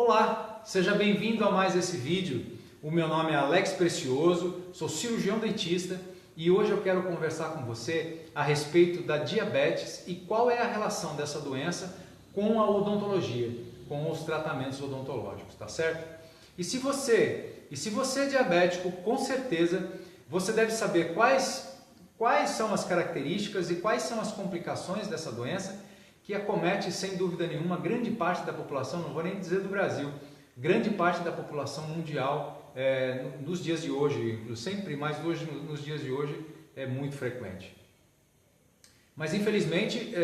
Olá, seja bem-vindo a mais esse vídeo. O meu nome é Alex Precioso, sou cirurgião dentista e hoje eu quero conversar com você a respeito da diabetes e qual é a relação dessa doença com a odontologia, com os tratamentos odontológicos, tá certo? E se você é diabético, com certeza você deve saber quais são as características e quais são as complicações dessa doença que acomete, sem dúvida nenhuma, grande parte da população, não vou nem dizer do Brasil, grande parte da população mundial nos dias de hoje, sempre, mas hoje, nos dias de hoje é muito frequente. Mas infelizmente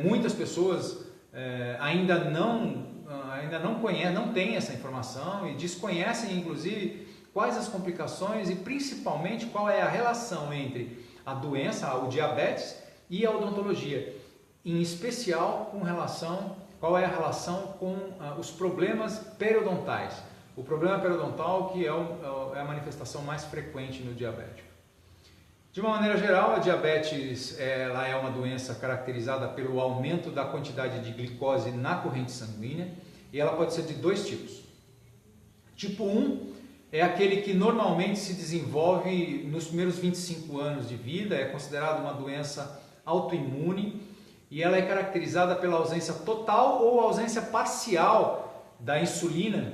muitas pessoas ainda não conhecem, não têm essa informação e desconhecem inclusive quais as complicações e principalmente qual é a relação entre a doença, o diabetes e a odontologia. Em especial qual é a relação com os problemas periodontais. O problema periodontal que é a manifestação mais frequente no diabético. De uma maneira geral, a diabetes ela é uma doença caracterizada pelo aumento da quantidade de glicose na corrente sanguínea e ela pode ser de dois tipos. Tipo 1 é aquele que normalmente se desenvolve nos primeiros 25 anos de vida, é considerado uma doença autoimune, e ela é caracterizada pela ausência total ou ausência parcial da insulina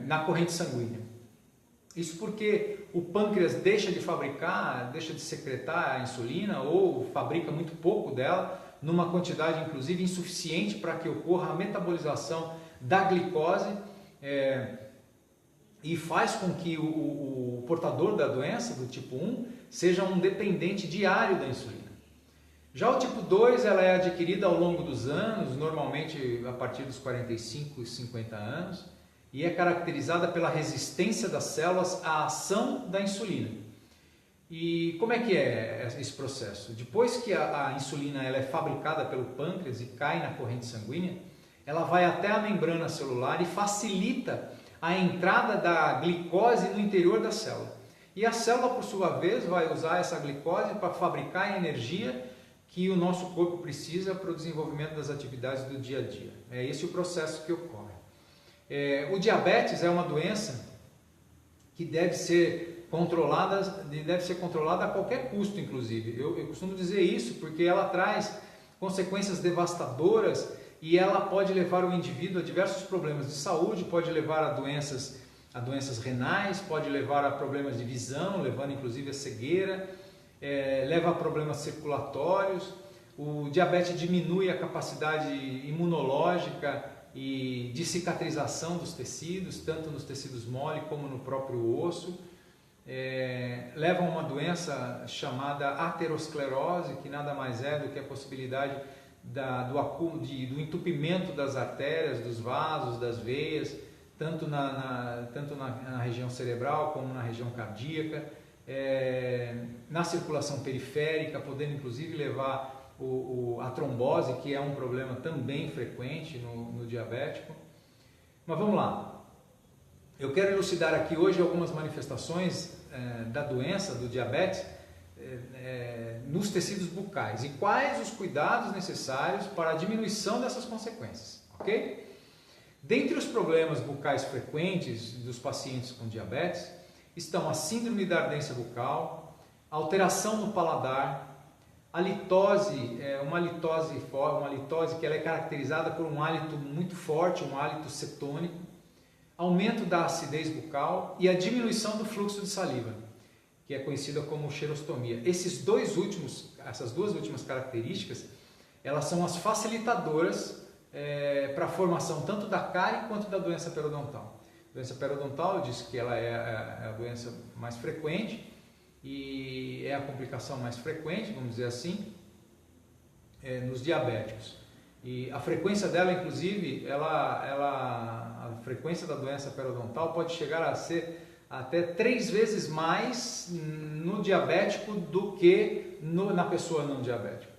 na corrente sanguínea. Isso porque o pâncreas deixa de secretar a insulina ou fabrica muito pouco dela, numa quantidade inclusive insuficiente para que ocorra a metabolização da glicose e faz com que o portador da doença do tipo 1 seja um dependente diário da insulina. Já o tipo 2 ela é adquirida ao longo dos anos, normalmente a partir dos 45 e 50 anos, e é caracterizada pela resistência das células à ação da insulina. E como é que é esse processo? Depois que a insulina ela é fabricada pelo pâncreas e cai na corrente sanguínea, ela vai até a membrana celular e facilita a entrada da glicose no interior da célula. E a célula, por sua vez, vai usar essa glicose para fabricar a energia que o nosso corpo precisa para o desenvolvimento das atividades do dia a dia. É esse o processo que ocorre. O diabetes é uma doença que deve ser controlada a qualquer custo, inclusive. Eu costumo dizer isso porque ela traz consequências devastadoras e ela pode levar o indivíduo a diversos problemas de saúde, pode levar a doenças renais, pode levar a problemas de visão, levando inclusive a cegueira, leva a problemas circulatórios. O diabetes diminui a capacidade imunológica e de cicatrização dos tecidos, tanto nos tecidos mole como no próprio osso. Leva a uma doença chamada aterosclerose, que nada mais é do que a possibilidade do entupimento das artérias, dos vasos, das veias, tanto na região cerebral como na região cardíaca. Na circulação periférica, podendo inclusive levar a trombose, que é um problema também frequente no diabético. Mas vamos lá, eu quero elucidar aqui hoje algumas manifestações da doença, do diabetes, nos tecidos bucais e quais os cuidados necessários para a diminuição dessas consequências, ok? Dentre os problemas bucais frequentes dos pacientes com diabetes, estão a síndrome da ardência bucal, alteração no paladar, a litose, uma litose que ela é caracterizada por um hálito muito forte, um hálito cetônico, aumento da acidez bucal e a diminuição do fluxo de saliva, que é conhecida como xerostomia. Essas duas últimas características, elas são as facilitadoras para a formação tanto da cárie quanto da doença periodontal. A doença periodontal, eu disse que ela é a doença mais frequente e é a complicação mais frequente, vamos dizer assim, nos diabéticos. E a frequência dela, inclusive, a frequência da doença periodontal pode chegar a ser até 3 vezes mais no diabético do que na pessoa não diabética.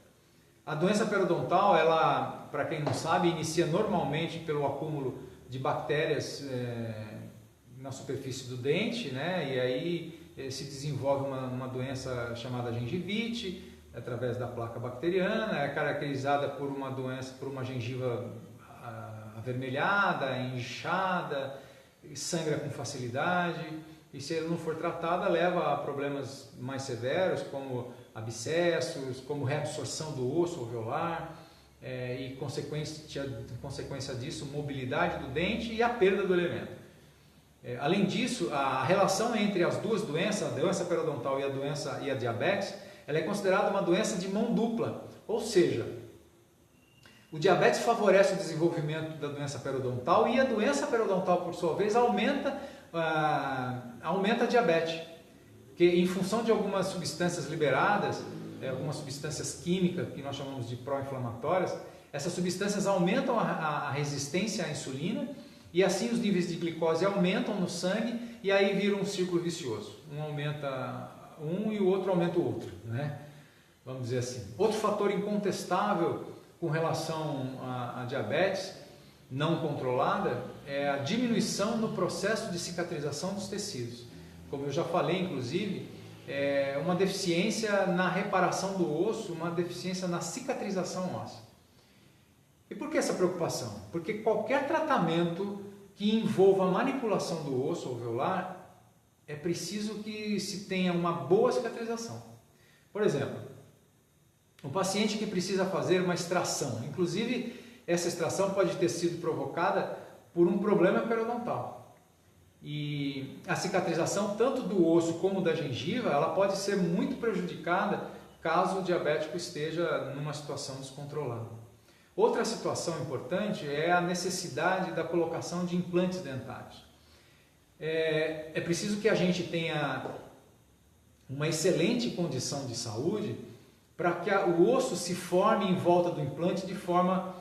A doença periodontal, ela, para quem não sabe, inicia normalmente pelo acúmulo de bactérias na superfície do dente, né? E aí se desenvolve uma doença chamada gengivite, através da placa bacteriana, é caracterizada por uma gengiva avermelhada, inchada, sangra com facilidade, e se ele não for tratada leva a problemas mais severos como abscessos, como reabsorção do osso alveolar e consequência disso mobilidade do dente e a perda do elemento. Além disso, a relação entre as duas doenças, a doença periodontal e a diabetes, ela é considerada uma doença de mão dupla, ou seja, o diabetes favorece o desenvolvimento da doença periodontal e a doença periodontal, por sua vez, aumenta a diabetes, porque em função de algumas substâncias liberadas, algumas substâncias químicas que nós chamamos de pró-inflamatórias, essas substâncias aumentam a resistência à insulina e assim os níveis de glicose aumentam no sangue e aí vira um círculo vicioso. Um aumenta um e o outro aumenta o outro, né? Vamos dizer assim. Outro fator incontestável com relação à diabetes não controlada é a diminuição no processo de cicatrização dos tecidos. Como eu já falei, inclusive, é uma deficiência na reparação do osso, uma deficiência na cicatrização óssea. E por que essa preocupação? Porque qualquer tratamento que envolva a manipulação do osso alveolar é preciso que se tenha uma boa cicatrização. Por exemplo, um paciente que precisa fazer uma extração, inclusive essa extração pode ter sido provocada por um problema periodontal. E a cicatrização tanto do osso como da gengiva, ela pode ser muito prejudicada caso o diabético esteja numa situação descontrolada. Outra situação importante é a necessidade da colocação de implantes dentários. É preciso que a gente tenha uma excelente condição de saúde para que o osso se forme em volta do implante de forma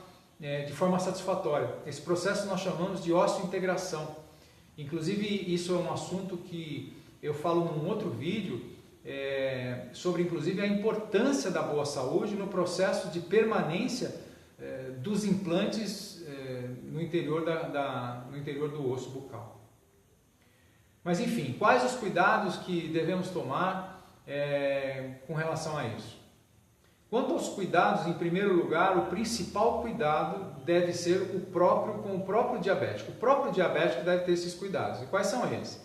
satisfatória. Esse processo nós chamamos de osseointegração. Inclusive, isso é um assunto que eu falo num outro vídeo sobre, inclusive, a importância da boa saúde no processo de permanência dos implantes no interior do osso bucal. Mas, enfim, quais os cuidados que devemos tomar com relação a isso? Quanto aos cuidados, em primeiro lugar, o principal cuidado deve ser com o próprio diabético. O próprio diabético deve ter esses cuidados. E quais são eles?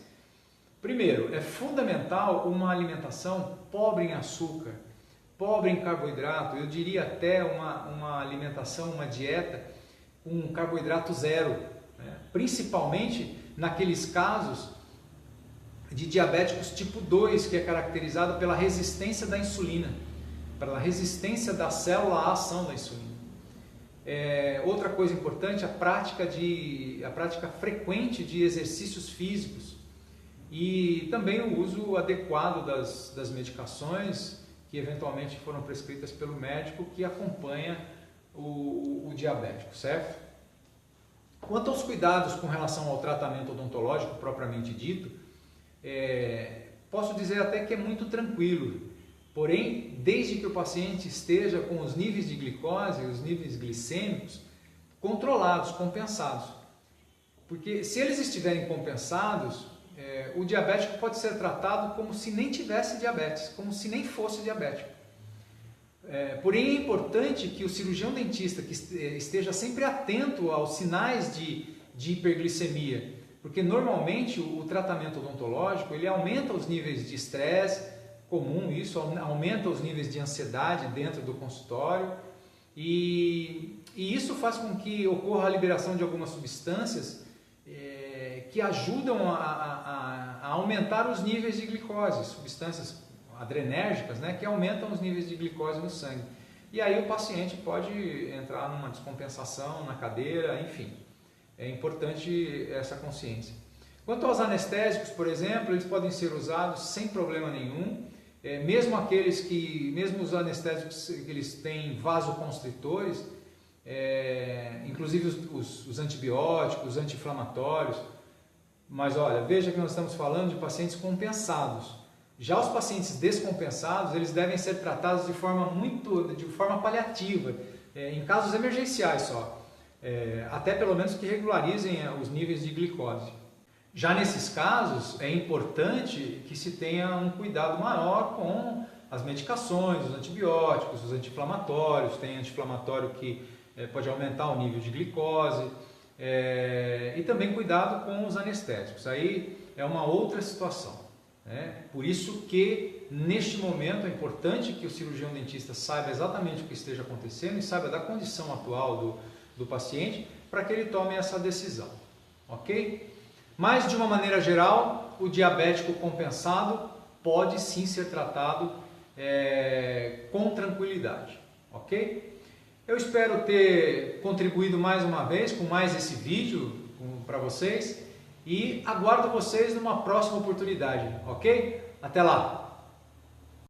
Primeiro, é fundamental uma alimentação pobre em açúcar, pobre em carboidrato, eu diria até uma alimentação, uma dieta com carboidrato zero, né? Principalmente naqueles casos de diabéticos tipo 2, que é caracterizado pela resistência da insulina, pela resistência da célula à ação da insulina. Outra coisa importante, a prática frequente de exercícios físicos e também o uso adequado das medicações que eventualmente foram prescritas pelo médico que acompanha o diabético, certo? Quanto aos cuidados com relação ao tratamento odontológico propriamente dito, posso dizer até que é muito tranquilo. Porém, desde que o paciente esteja com os níveis de glicose, os níveis glicêmicos controlados, compensados. Porque se eles estiverem compensados, o diabético pode ser tratado como se nem tivesse diabetes, como se nem fosse diabético. Porém, é importante que o cirurgião dentista que esteja sempre atento aos sinais de hiperglicemia, porque normalmente o tratamento odontológico ele aumenta os níveis de estresse comum, isso aumenta os níveis de ansiedade dentro do consultório e isso faz com que ocorra a liberação de algumas substâncias que ajudam a aumentar os níveis de glicose, substâncias adrenérgicas, né, que aumentam os níveis de glicose no sangue. E aí o paciente pode entrar numa descompensação na cadeira, enfim. É importante essa consciência. Quanto aos anestésicos, por exemplo, eles podem ser usados sem problema nenhum, mesmo os anestésicos que eles têm vasoconstritores, inclusive os antibióticos, os anti-inflamatórios. Mas olha, veja que nós estamos falando de pacientes compensados. Já os pacientes descompensados, eles devem ser tratados de forma paliativa, em casos emergenciais só, até pelo menos que regularizem os níveis de glicose. Já nesses casos, é importante que se tenha um cuidado maior com as medicações, os antibióticos, os anti-inflamatórios. Tem anti-inflamatório que pode aumentar o nível de glicose, e também cuidado com os anestésicos. Aí é uma outra situação, né? Por isso que neste momento é importante que o cirurgião dentista saiba exatamente o que esteja acontecendo e saiba da condição atual do paciente para que ele tome essa decisão, ok? Mas de uma maneira geral, o diabético compensado pode sim ser tratado com tranquilidade, ok? Eu espero ter contribuído mais uma vez com mais esse vídeo para vocês e aguardo vocês numa próxima oportunidade, ok? Até lá!